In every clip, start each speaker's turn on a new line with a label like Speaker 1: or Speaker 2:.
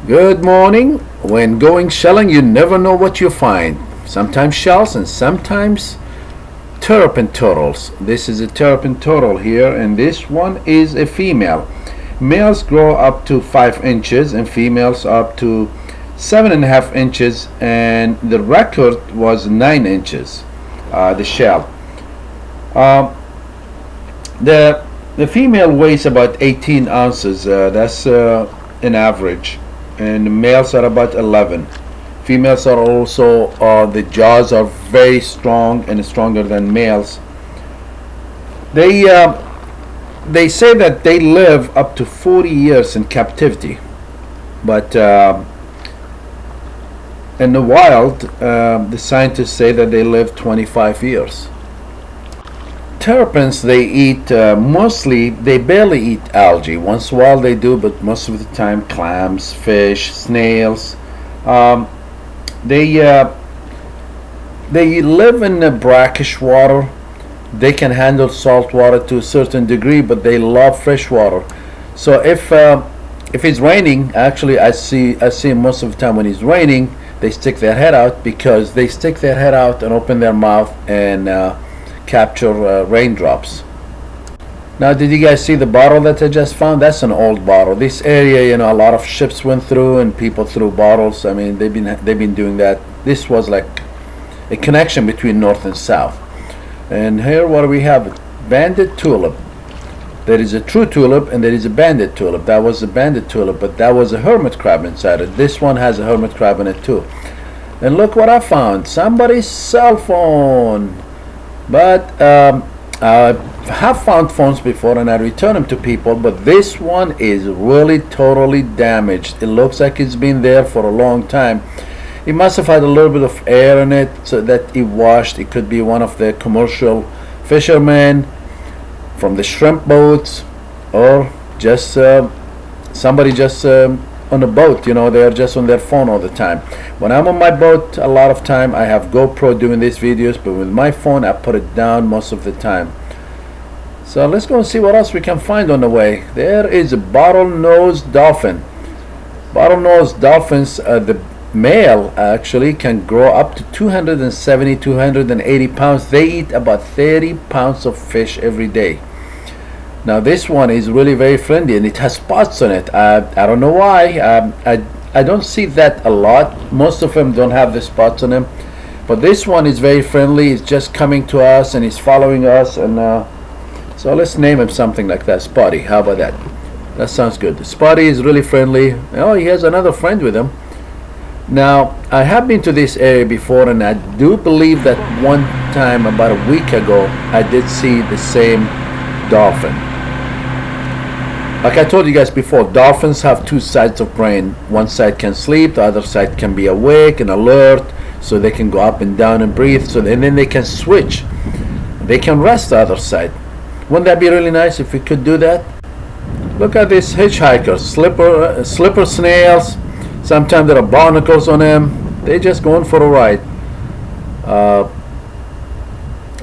Speaker 1: Good morning. When going shelling, you never know what you find. Sometimes shells and sometimes terrapin turtles. This is a terrapin turtle here, and this one is a female. Males grow up to 5 inches and females up to 7.5 inches, and the record was 9 inches. The shell. The female weighs about 18 ounces. That's an average, and the males are about 11. Females are also the jaws are very strong and stronger than males. They say that they live up to 40 years in captivity, but in the wild, the scientists say that they live 25 years. Terrapins, they eat mostly, they barely eat algae. Once in a while they do, but most of the time clams, fish, snails. They live in the brackish water. They can handle salt water to a certain degree, but they love fresh water. So if it's raining, actually I see most of the time when it's raining, they stick their head out, because they stick their head out and open their mouth and capture raindrops. Now, did you guys see the bottle that I just found? That's an old bottle. This area, a lot of ships went through and people threw bottles. I mean, they've been doing that. This was like a connection between north and south. And here, what do we have? Banded tulip. There is a true tulip and there is a banded tulip. That was a banded tulip, but that was a hermit crab inside it. This one has a hermit crab in it too. And look what I found. Somebody's cell phone. But I have found phones before and I return them to people, but this one is really totally damaged. It looks like it's been there for a long time. It must have had a little bit of air in it so that it washed. It could be one of the commercial fishermen from the shrimp boats, or just somebody just on a boat. They're just on their phone all the time. When I'm on my boat, a lot of time I have GoPro doing these videos, but with my phone I put it down most of the time. So let's go and see what else we can find on the way. There is a bottlenose dolphin. Bottlenose dolphins, the male actually can grow up to 270, 280 pounds. They eat about 30 pounds of fish every day. Now this one is really very friendly and it has spots on it. I don't know why. I don't see that a lot. Most of them don't have the spots on them, but this one is very friendly. It's just coming to us and he's following us, and so let's name him something like that. Spotty. How about that? That sounds good. Spotty is really friendly. Oh, he has another friend with him. Now, I have been to this area before, and I do believe that one time about a week ago I did see the same dolphin. Like I told you guys before, dolphins have two sides of brain. One side can sleep, the other side can be awake and alert, so they can go up and down and breathe, and then they can switch. They can rest the other side. Wouldn't that be really nice if we could do that? Look at these hitchhikers, slipper snails. Sometimes there are barnacles on them. They're just going for a ride.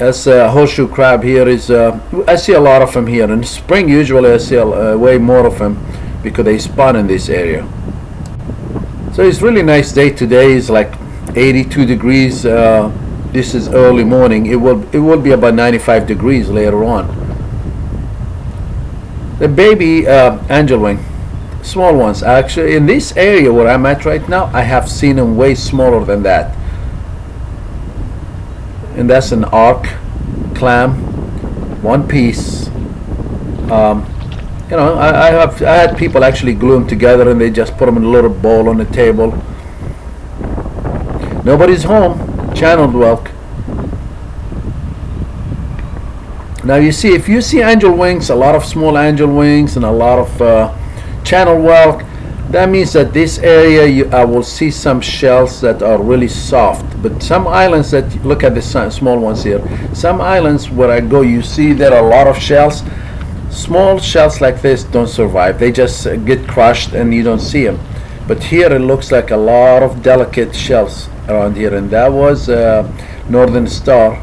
Speaker 1: As a horseshoe crab here is, I see a lot of them here. In spring, usually I see way more of them because they spawn in this area. So it's really nice day today. It's like 82 degrees. This is early morning. It will be about 95 degrees later on. The baby angelwing, small ones. Actually, in this area where I'm at right now, I have seen them way smaller than that. And that's an arc clam, one piece. I had people actually glue them together and they just put them in a little bowl on the table. Nobody's home. Channel whelk. Now you see, if you see angel wings, a lot of small angel wings and a lot of channel whelk, that means that this area I will see some shells that are really soft. But some islands that, look at the small ones here, some islands where I go, you see there are a lot of shells. Small shells like this don't survive. They just get crushed and you don't see them. But here it looks like a lot of delicate shells around here, and that was northern star.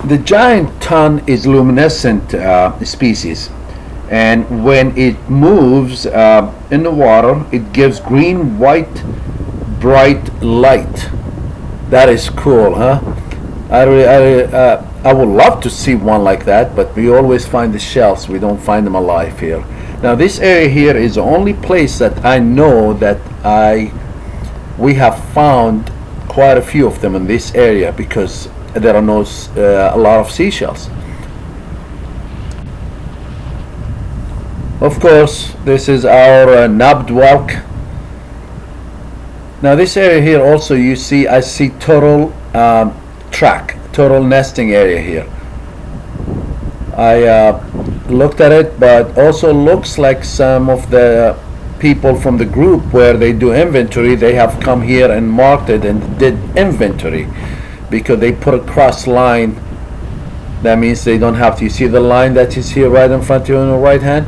Speaker 1: The giant tun is luminescent species, and when it moves in the water, it gives green, white, bright light. That is cool, huh? I would love to see one like that, but we always find the shells. We don't find them alive here. Now, this area here is the only place that I know that we have found quite a few of them in this area, because there are no a lot of seashells. Of course, this is our knobbed whelk. Now, this area here also, I see turtle turtle nesting area here. I looked at it, but also looks like some of the people from the group where they do inventory, they have come here and marked it and did inventory, because they put a cross line. That means they don't have to. You see the line that is here right in front of you on the right hand?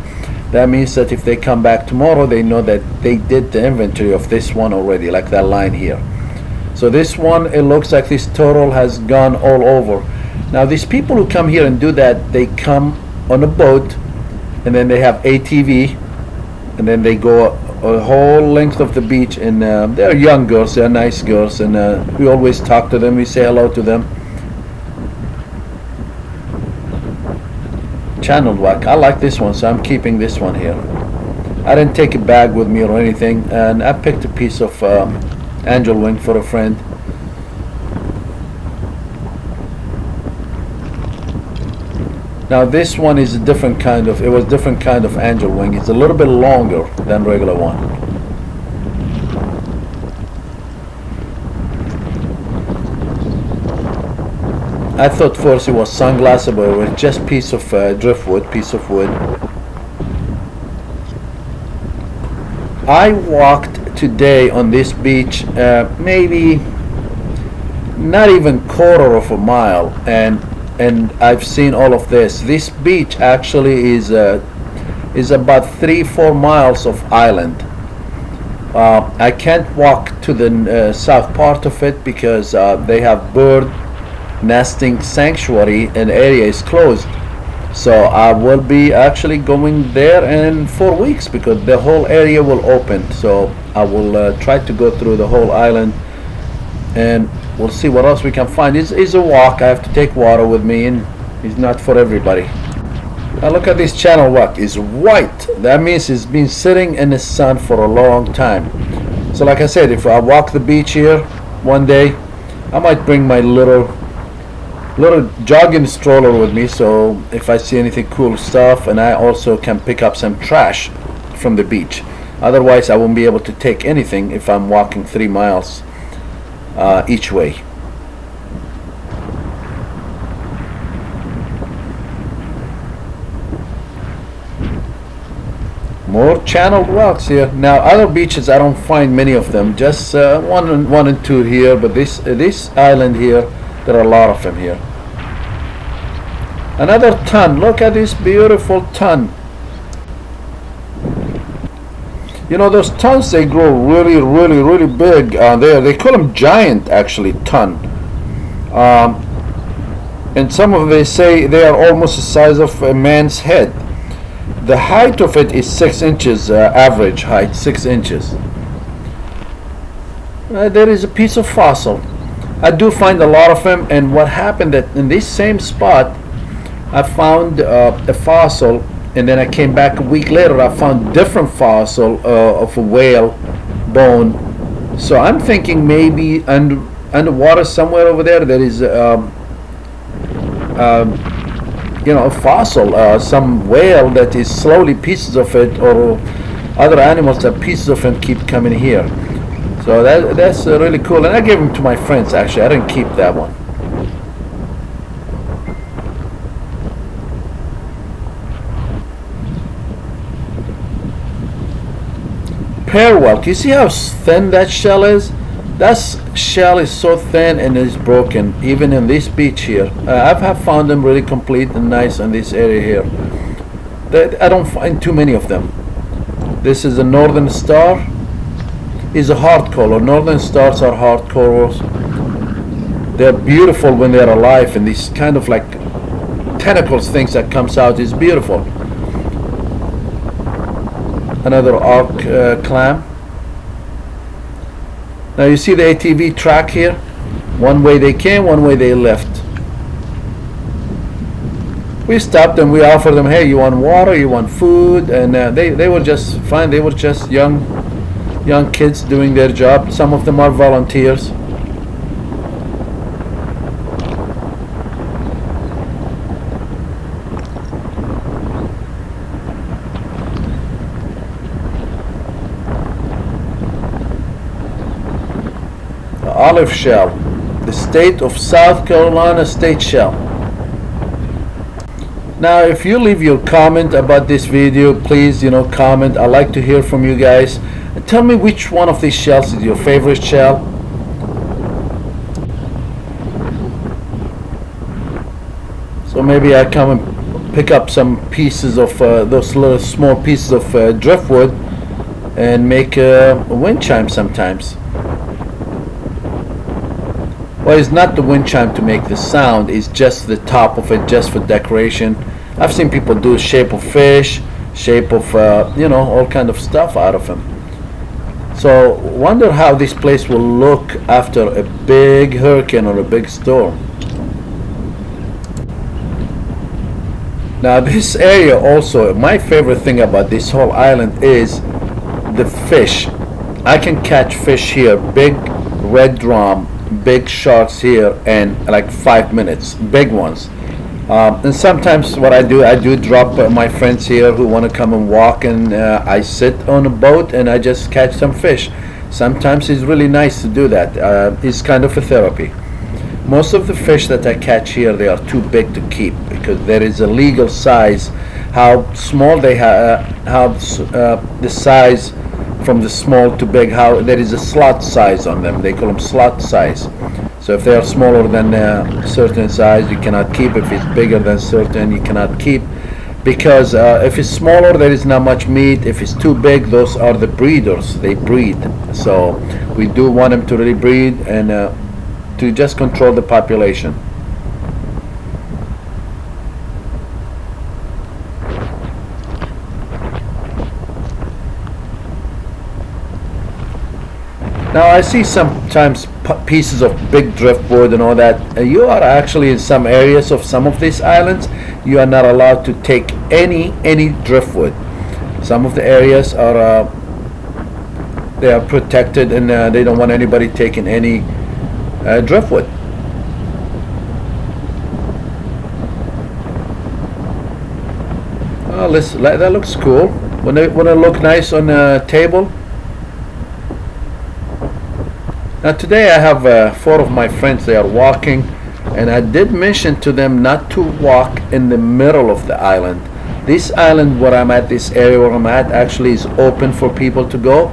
Speaker 1: That means that if they come back tomorrow, they know that they did the inventory of this one already, like that line here. So this one, it looks like this turtle has gone all over. Now, these people who come here and do that, they come on a boat, and then they have ATV, and then they go a whole length of the beach, and they're young girls, they're nice girls, and we always talk to them, we say hello to them. Channeled whack, I like this one, so I'm keeping this one here. I didn't take a bag with me or anything, and I picked a piece of angel wing for a friend. Now, this one is a different kind of, it was different kind of angel wing. It's a little bit longer than regular one. I thought first it was sunglasses, but it was just piece of driftwood, piece of wood. I walked today on this beach maybe not even quarter of a mile, and I've seen all of this. This beach actually is about 3-4 miles of island. I can't walk to the south part of it because they have bird nesting sanctuary and area is closed. So I will be actually going there in 4 weeks because the whole area will open. So I will try to go through the whole island, and we'll see what else we can find. It's a walk. I have to take water with me, and it's not for everybody. Now look at this channel whack. It's white. That means it's been sitting in the sun for a long time. So like I said, if I walk the beach here one day, I might bring my little jogging stroller with me, so if I see anything cool stuff, and I also can pick up some trash from the beach. Otherwise I won't be able to take anything if I'm walking 3 miles each way. More channeled whelks here. Now other beaches I don't find many of them, just one and two here, but this island here, there are a lot of them here. Another tun. Look at this beautiful tun. You know, those tuns, they grow really big there. They call them giant, actually, tun. And some of them, they say they are almost the size of a man's head. The height of it is 6 inches, average height, 6 inches. There is a piece of fossil. I do find a lot of them, and what happened that in this same spot, I found a fossil, and then I came back a week later, I found different fossil of a whale bone. So I'm thinking maybe underwater somewhere over there is you know, a fossil, some whale that is slowly, pieces of it, or other animals that pieces of it keep coming here. So that's really cool, and I gave them to my friends. Actually, I didn't keep that one. Pear whelk. You see how thin that shell is? That shell is so thin and is broken, even in this beach here. I've found them really complete and nice in this area here. I don't find too many of them. This is a northern star. Is a heart color. Northern stars are heart colors. They're beautiful when they're alive, and these kind of like tentacles things that comes out is beautiful. Another arc clam. Now you see the ATV track here. One way they came, one way they left. We stopped them. We offered them, hey, you want water, you want food, and they were just fine. They were just young kids doing their job. Some of them are volunteers. The olive shell, the state of South Carolina state shell. Now, if you leave your comment about this video, please, comment. I like to hear from you guys. And tell me which one of these shells is your favorite shell. So maybe I come and pick up some pieces of those little small pieces of driftwood and make a wind chime sometimes. Well, it's not the wind chime to make the sound, it's just the top of it, just for decoration. I've seen people do shape of fish, shape of, all kind of stuff out of them. So, wonder how this place will look after a big hurricane or a big storm. Now, this area also, my favorite thing about this whole island is the fish. I can catch fish here, big red drum, big sharks here in like 5 minutes, big ones. And sometimes what I do drop my friends here who want to come and walk, and I sit on a boat and I just catch some fish. Sometimes it's really nice to do that. It's kind of a therapy. Most of the fish that I catch here, they are too big to keep because there is a legal size, how small they have, how the size from the small to big, how there is a slot size on them. They call them slot size. So if they are smaller than a certain size, you cannot keep. If it's bigger than certain, you cannot keep. Because if it's smaller, there is not much meat. If it's too big, those are the breeders. They breed. So we do want them to really breed and to just control the population. Now I see sometimes pieces of big driftwood and all that. You are actually in some areas of some of these islands, you are not allowed to take any driftwood. Some of the areas are they are protected, and they don't want anybody taking any driftwood. Oh, listen, that looks cool. Wouldn't it look nice on a table? Now today I have 4 of my friends. They are walking, and I did mention to them not to walk in the middle of the island. This island where I'm at, this area where I'm at, actually is open for people to go,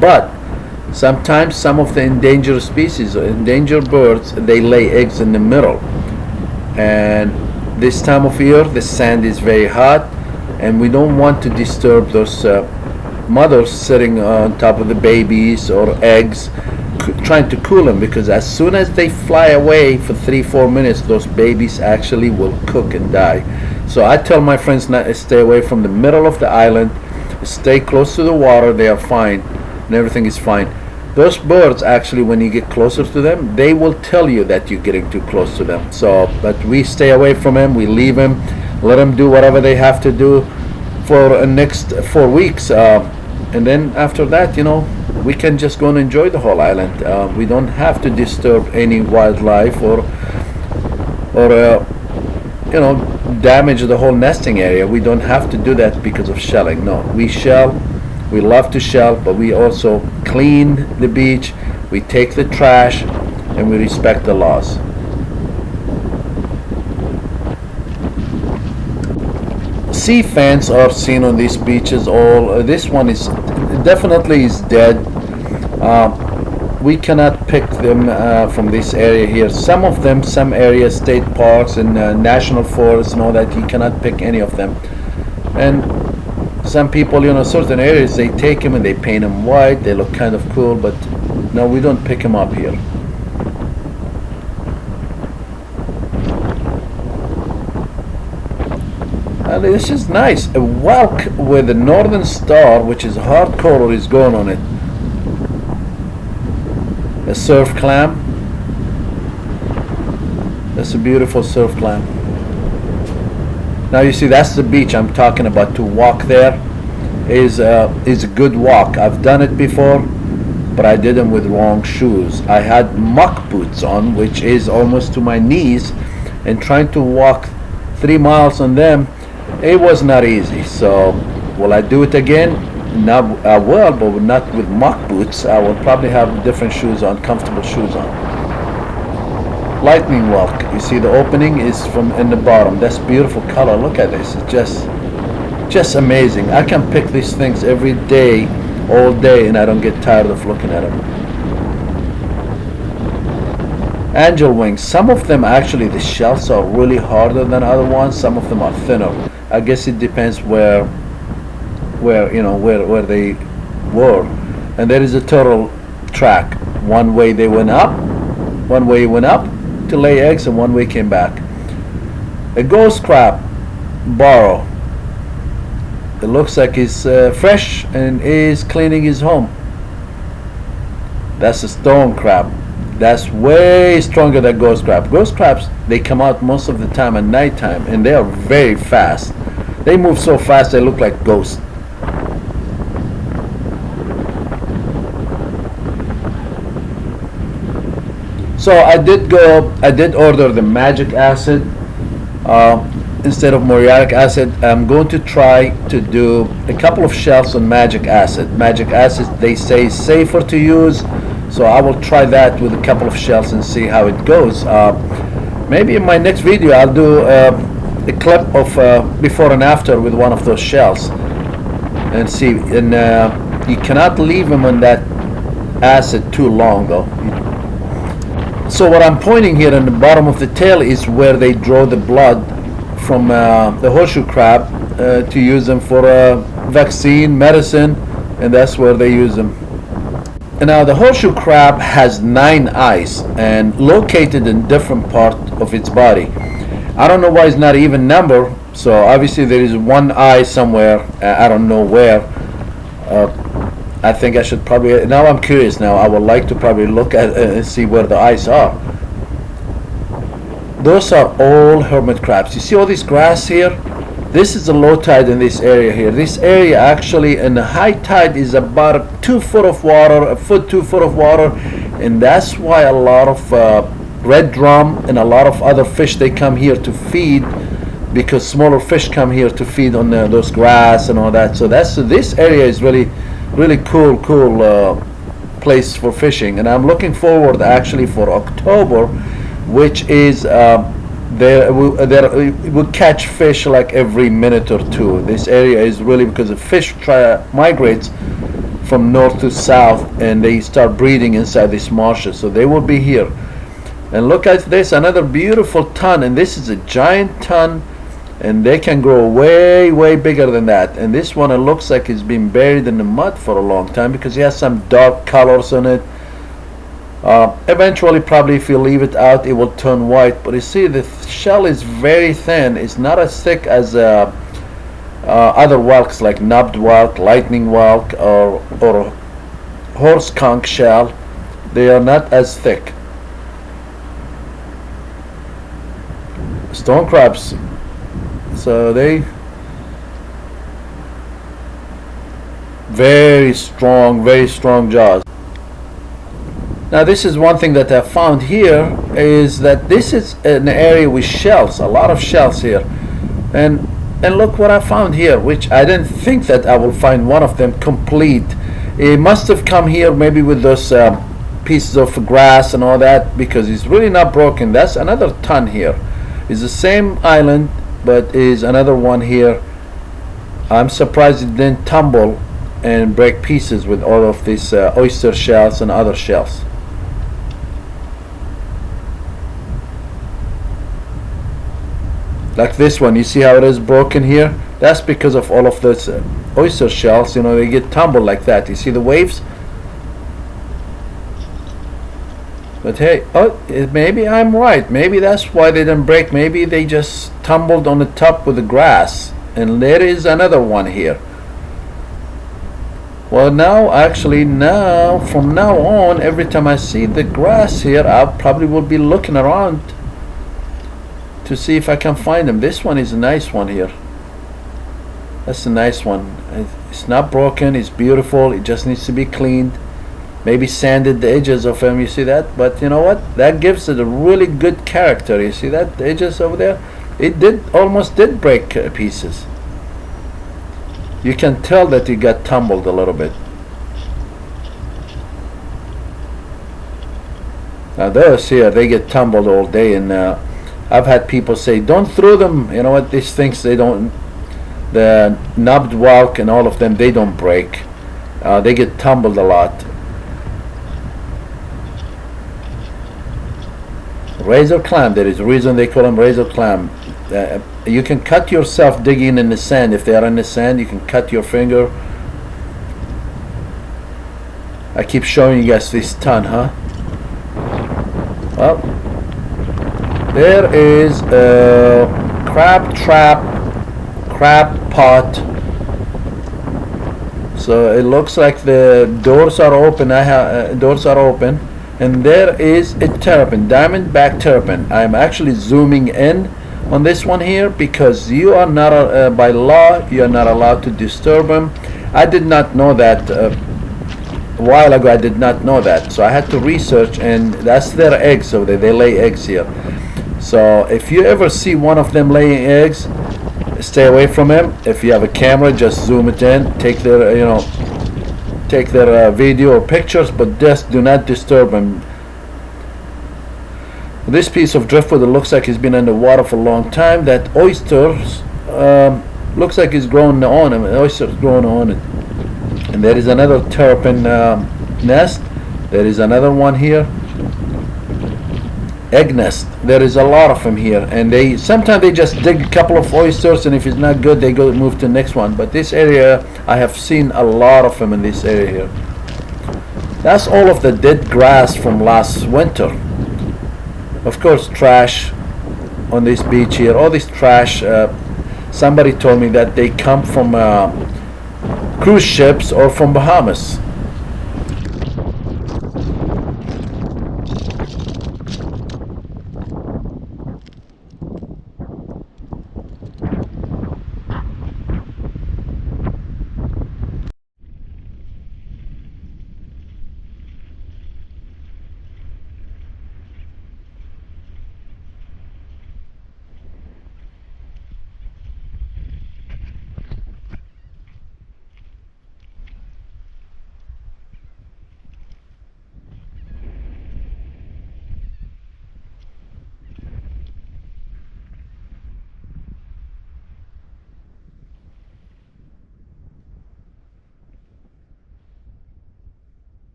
Speaker 1: but sometimes some of the endangered species or endangered birds, they lay eggs in the middle. And this time of year the sand is very hot, and we don't want to disturb those mothers sitting on top of the babies or eggs, trying to cool them, because as soon as they fly away for 3-4 minutes, those babies actually will cook and die. So I tell my friends not to stay away from the middle of the island, stay close to the water. They are fine and everything is fine. Those birds, actually, when you get closer to them, they will tell you that you're getting too close to them. So but we stay away from them, we leave them, let them do whatever they have to do for the next 4 weeks, and then after that, we can just go and enjoy the whole island. We don't have to disturb any wildlife or damage the whole nesting area. We don't have to do that because of shelling. No, we shell. We love to shell, but we also clean the beach. We take the trash, and we respect the laws. Sea fans are seen on these beaches. This one is definitely dead. We cannot pick them from this area here. Some of them, some areas, state parks and national forests and all that, you cannot pick any of them. And some people, certain areas, they take them and they paint them white. They look kind of cool, but no, we don't pick them up here. This is nice. A whelk with a northern star, which is hard color, is going on it. A surf clam. That's a beautiful surf clam. Now you see, that's the beach I'm talking about. To walk there is a good walk. I've done it before, but I did them with wrong shoes. I had muck boots on, which is almost to my knees, and trying to walk 3 miles on them, it was not easy. So will I do it again? No, I will, but not with muck boots. I will probably have different shoes on, comfortable shoes on. Lightning walk. You see the opening is from in the bottom. That's beautiful color. Look at this. It's just amazing. I can pick these things every day, all day, and I don't get tired of looking at them. Angel wings. Some of them actually, the shells are really harder than other ones. Some of them are thinner. I guess it depends where they were. And there is a turtle track. One way they went up, one way went up to lay eggs, and one way came back. A ghost crab burrow. It looks like he's fresh and is cleaning his home. That's a stone crab. That's way stronger than ghost crab. Ghost crabs, they come out most of the time at night time, and they are very fast. They move so fast they look like ghosts. So I did order the magic acid instead of muriatic acid. I'm going to try to do a couple of shells on magic acid. Magic acid, they say, is safer to use, so I will try that with a couple of shells and see how it goes. Maybe in my next video I'll do a clip of before and after with one of those shells and see. And you cannot leave them on that acid too long though. So what I'm pointing here in the bottom of the tail is where they draw the blood from the horseshoe crab to use them for vaccine, medicine, and that's where they use them. And now the horseshoe crab has 9 eyes and located in different parts of its body. I don't know why it's not even number, so obviously there is one eye somewhere, I don't know where. I think I should probably, now I'm curious now, I would like to probably look at and see where the eyes are. Those are all hermit crabs. You see all this grass here? This is the low tide in this area here. This area actually in the high tide is about 2 foot of water, a foot, 2 foot of water, and that's why a lot of red drum and a lot of other fish, they come here to feed, because smaller fish come here to feed on those grass and all that. So this area is really cool place for fishing, and I'm looking forward actually for October, which is we catch fish like every minute or two. This area is really, because the fish migrates from north to south and they start breeding inside these marshes, so they will be here. And look at this, another beautiful ton, and this is a giant ton, and they can grow way bigger than that. And this one, it looks like it's been buried in the mud for a long time because it has some dark colors on it. Eventually, probably if you leave it out, it will turn white, but you see the shell is very thin. It's not as thick as other whelks like knobbed whelk, lightning whelk, or horse conch shell. They are not as thick. Stone crabs, so they very strong jaws. Now this is one thing that I found here, is that this is an area with shells, a lot of shells here, and look what I found here, which I didn't think that I will find one of them complete. It must have come here maybe with those pieces of grass and all that, because it's really not broken. That's another ton here. It's the same island, but is another one here. I'm surprised it didn't tumble and break pieces with all of these oyster shells and other shells. Like this one, you see how it is broken here? That's because of all of those oyster shells. You know, they get tumbled like that. You see the waves? But hey, maybe I'm right. Maybe that's why they didn't break. Maybe they just tumbled on the top with the grass. and there is another one here. Well, now from now on, every time I see the grass here, I probably will be looking around to see if I can find them. This one is a nice one here. That's a nice one. It's not broken, it's beautiful, it just needs to be cleaned. Maybe sanded the edges of them, you see that? But you know what? That gives it a really good character. You see that? The edges over there? It almost did break pieces. You can tell that it got tumbled a little bit. Now those here, they get tumbled all day, and I've had people say, don't throw them. You know what? These things, they don't, the knobbed walk and all of them, they don't break. They get tumbled a lot. Razor clam, there is a reason they call them razor clam. You can cut yourself digging in the sand. If they are in the sand, you can cut your finger. I keep showing you guys this ton, huh? Well, there is a crab trap, crab pot. So it looks like the doors are open. Doors are open, and there is a terrapin, diamondback terrapin. I'm actually zooming in on this one here because you are not by law you are not allowed to disturb them. I did not know that a while ago. I did not know that, so I had to research, and that's their eggs over there. They lay eggs here. So if you ever see one of them laying eggs, stay away from them. If you have a camera, just zoom it in, take their video or pictures, but just do not disturb them. This piece of driftwood, it looks like it's been in the water for a long time. That oysters looks like it's growing on them. Oysters growing on it. And there is another terrapin nest. There is another one here. Egg nest. There is a lot of them here, and sometimes they just dig a couple of oysters, and if it's not good, they go move to the next one. But this area, I have seen a lot of them in this area here. That's all of the dead grass from last winter. Of course, trash on this beach here. All this trash. Somebody told me that they come from cruise ships or from Bahamas.